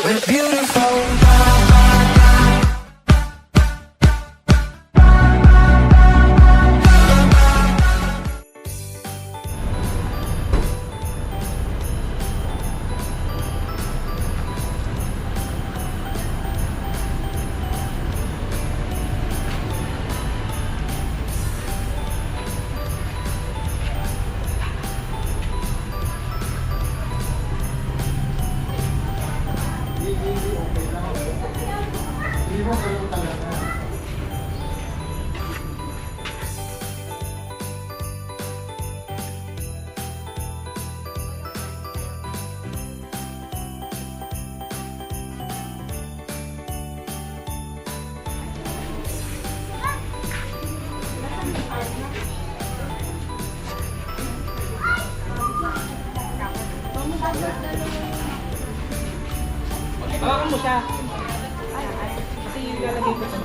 We're beautiful. Hawakan mo siya. Kasi yung lalagay ko siya.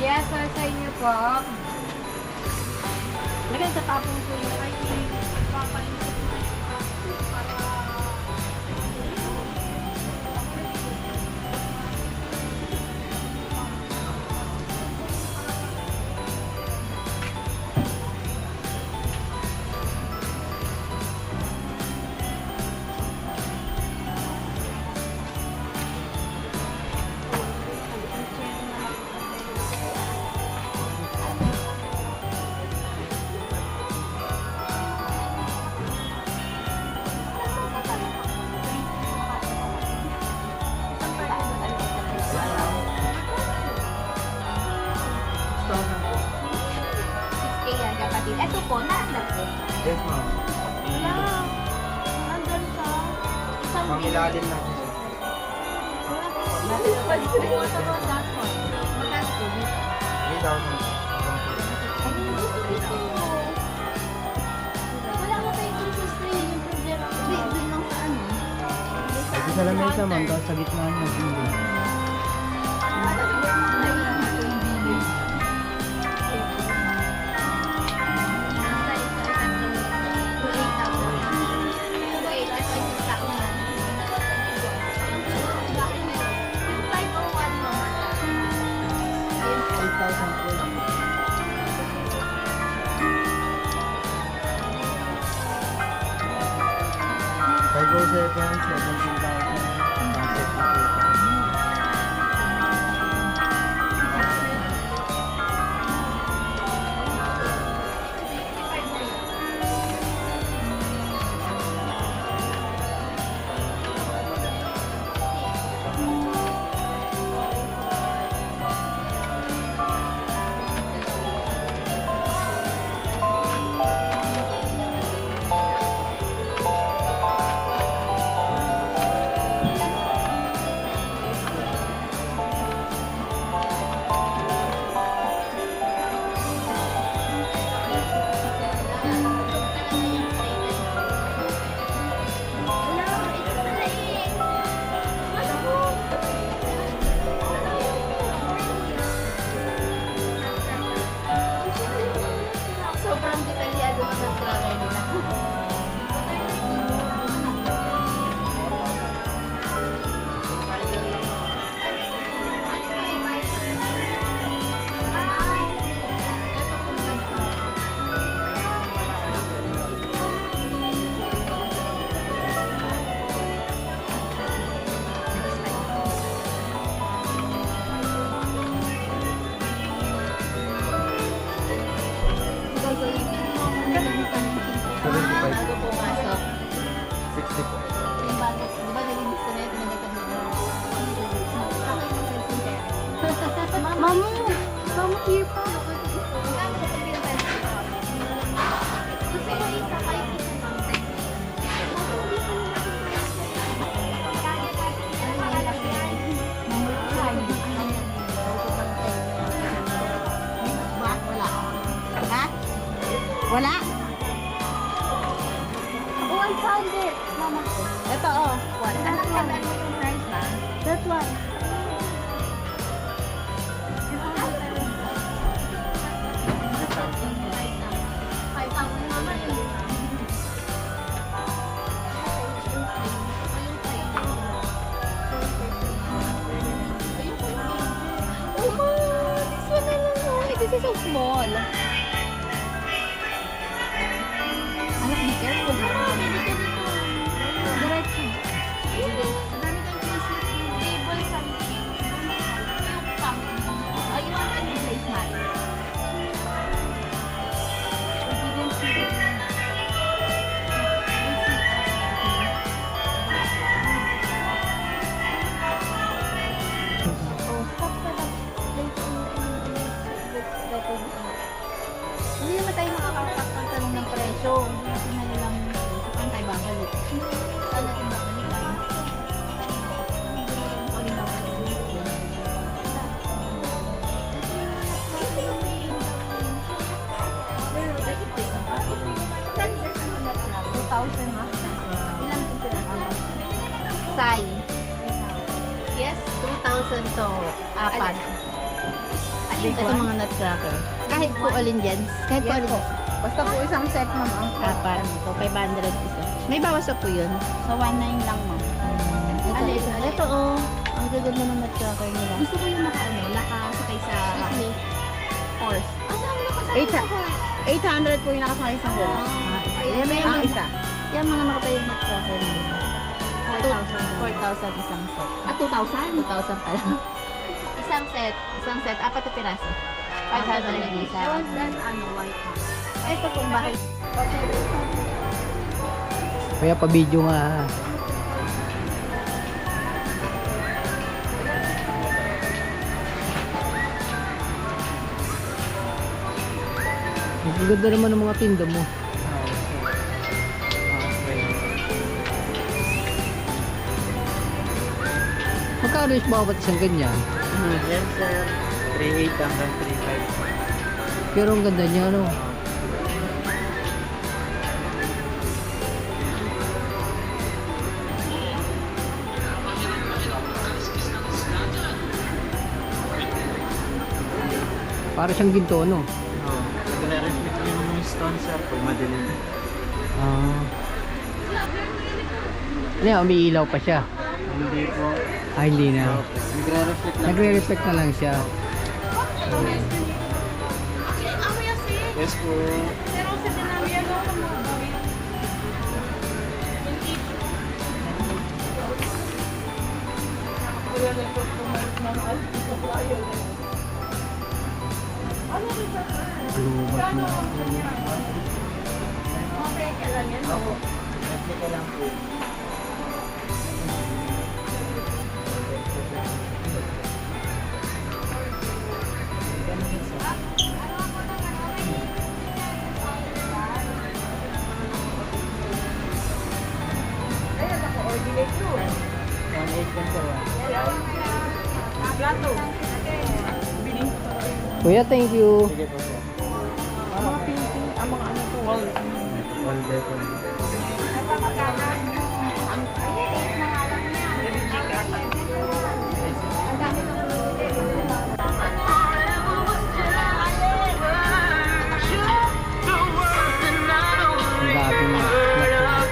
Yes, sir, sa inyo po. Lagyan sa tapong po yung ay papalit para ito po, naandap po. Yes, ma'am. Wala. Naandun sa isang Pangilalim na po. Magkano po? 3,000. Wala mo kayo Christmas tree. Yung problema ko. Doon lang sa ano. Ay, isa lang na isa, ma'am. Tapos sa gitna niya. Hindi. Seconds, 17,000. Wala? Oh, I found it. Mama ko. Ito, oh. What? Ano yung price na? That one. This is so small. Anak, be careful. Hindi ka dito. Diretso. Madami kang bracelet yung table sa yung pump mo. Ay, yung ang place natin. We didn't see it. Oh, stop ka lang. Hindi naman tayo makakapagtanong ng presyo. Hindi natin na lang kung tayo babalik. Saan natin babalikan? Ulit na Sai. Yes, 2,000 to 4. Ito mga nutcracker. Kahit po alin dyan. Kahit po alin dyan. Basta po isang set, ma'am. Ang Apat. So, 500 isa. May bawas pa po yun. So, 1.9 lang, ma'am. Ito oh. Ang gaganda ng nutcracker nila. Gusto ko yung nakasakay sa horse. Ano nakasakay sa horse? 800 po yung nakasakay sa horse. Ang isa. Yan mga nakatay yung nutcracker nila. 4,000 isang set. 2,000? 2,000 pala. Isang set, 4 na piraso. 500 isa. White house. Ito kung bakit. Kaya pa-video nga. Ang ganda naman ng mga tinda mo. Magkano is bawat isang ganyan? Yan sir, 3.8 hanggang 3.5. Pero ang ganda niya, ano? Para siyang ginto, ano? Oo. Nagre-reflect yung stone sir pag madilim. Ah. Ano yan, umiilaw pa siya? Hindi po. Ah, hindi na. Nagre-reflect lang. Nagre-reflect na lang siya. Yes po. Lubat na. Replika lang po. Plato. Kuya, thank you. Sige po sir. Ang mga painting, ang mga ano po, wall. All day po. Ang dami na.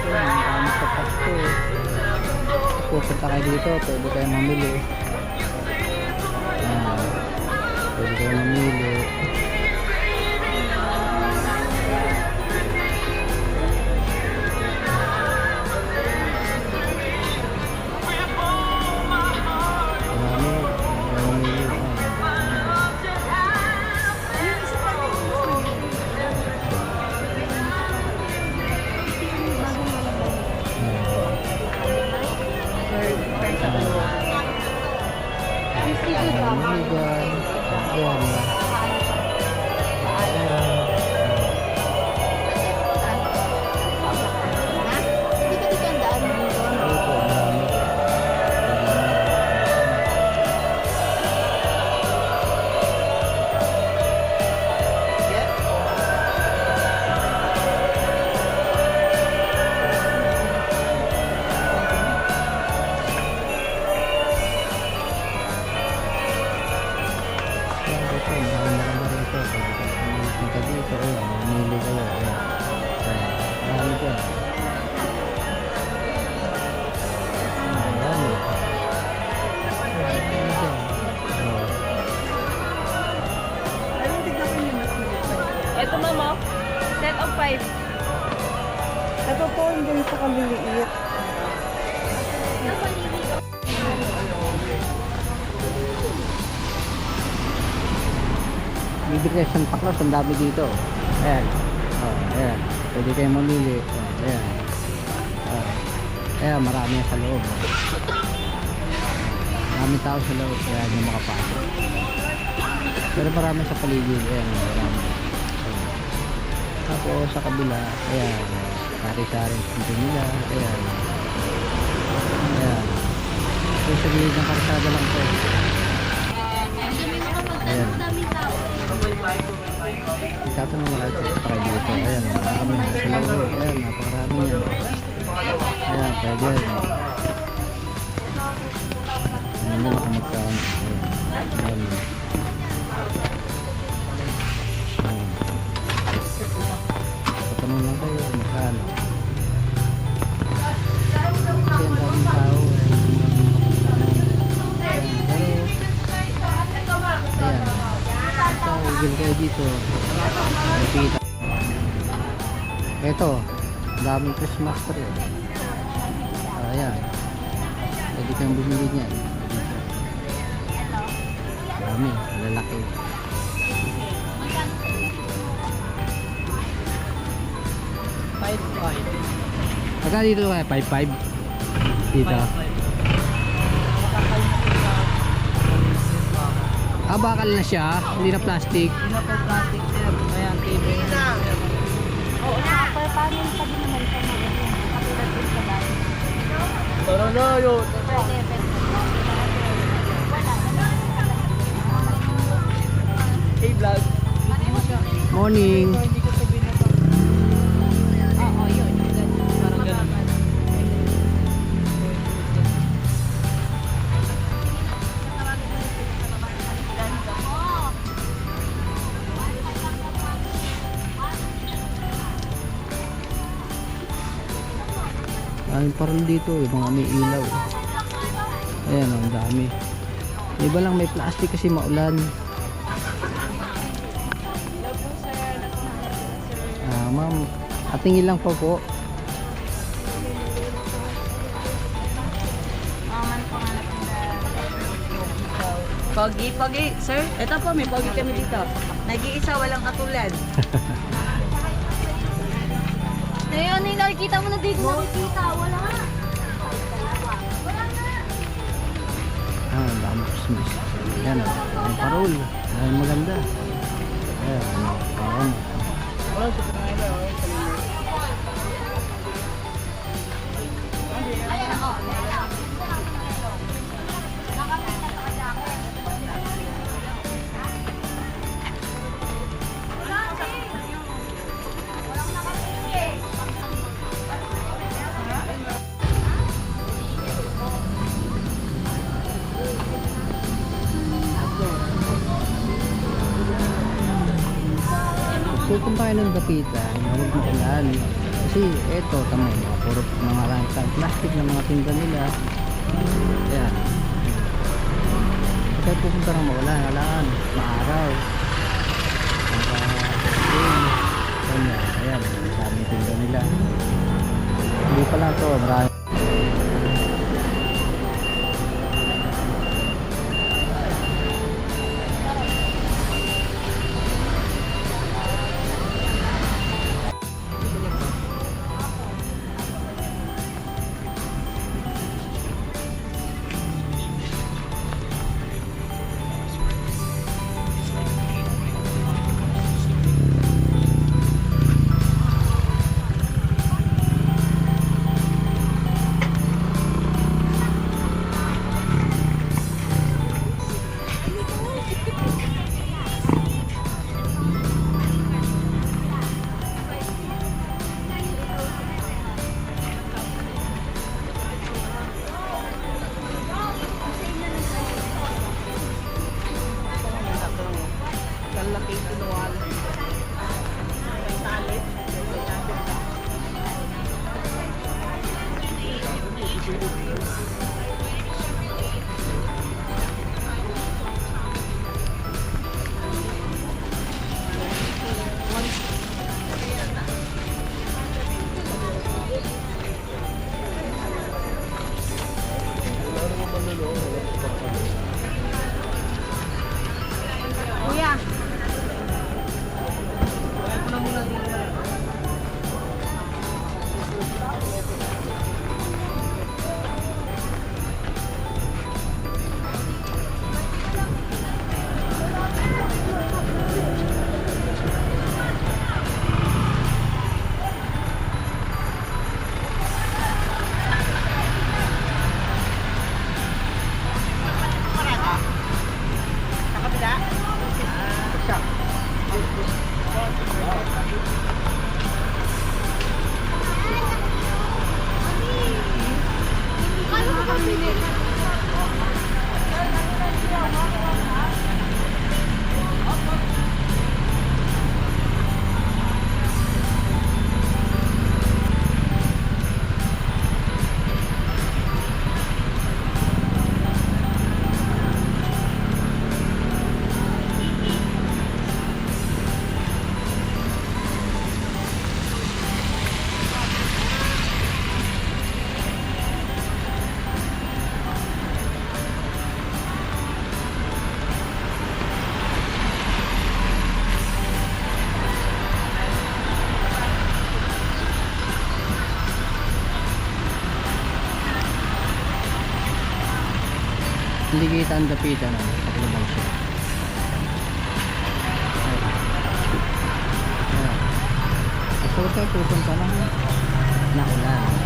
Ang dami sa Pasko. Pupunta kayo dito, pwede kayo mamili. Pwede kayo mamili. maganda rito. Pag punta dito, ayan, mamili kayo. Ayan. Ayan. Marami dyan. Marami. Marami dyan. Oh. Ito mama, set of 5. Ito po, hindi sa kaliliit. Bibigay sa Santa Claus, ang dami dito. Ayan. Oh, ayan. Pwede kayo mamili. Oh, ayan. Oh. Ayan, marami sa loob. Maraming tao sa loob, kaya hindi makapasok. Pero marami sa paligid. Ayan, marami. Tapos sa kabila, ayan. Sari-saring pinto nila. Ayan. Ayan. So, sa gilid ng karsada lang po. Ayan. Itatanong wala ito sa dito. Ayan, marami sa loob. Ayan, napakarami yan. Ayan, pwede yan. Ayan nila kung magkaan. Ayan. Ayan. Tatanong lang kayo kung magkaan. Kasi ang daming tao. Ayan, so, igil kayo dito. Nakita. Ito, daming Christmas tree. Ayan. Pwede kang bumili niyan. Dami, lalaki. Pagka dito kaya 5-5 dito. Bakal na siya, hindi na plastic. Hindi na po plastic sir. Ayan, table na. Oo, naka-per panel pa din naman sa mga yun. Katulad din sa bahay. Tara na yun. Pwede, pwede. Hey vlog. Morning. Hindi ko sabihin na Oo, yun. parang ganun. Ang parang dito, yung mga may ilaw. Ayan, ang dami. Iba lang may plastic kasi maulan. Ma'am, atingin lang po po. Pogi, pogi. Sir, ito po, may pogi kami dito. Nag-iisa, walang katulad. Ayun, nakikita mo na dito. Nakikita, wala nga. Ang dami Christmas. Ayan, ang parol. Ayan, maganda. Ayan, ayan. Kung tayo ng dapitan, huwag maulan. Kasi eto, tamo, puro mga rantang plastic na mga tinda nila. Ayan. Kaya pupunta ng maulan, halaan, maaraw. Ayan, dami tinda nila. Hindi pala to, marami. Kuya. Hindi kita ang dapitan na paglabang siya. Ito tayo pupunta na. Naulan.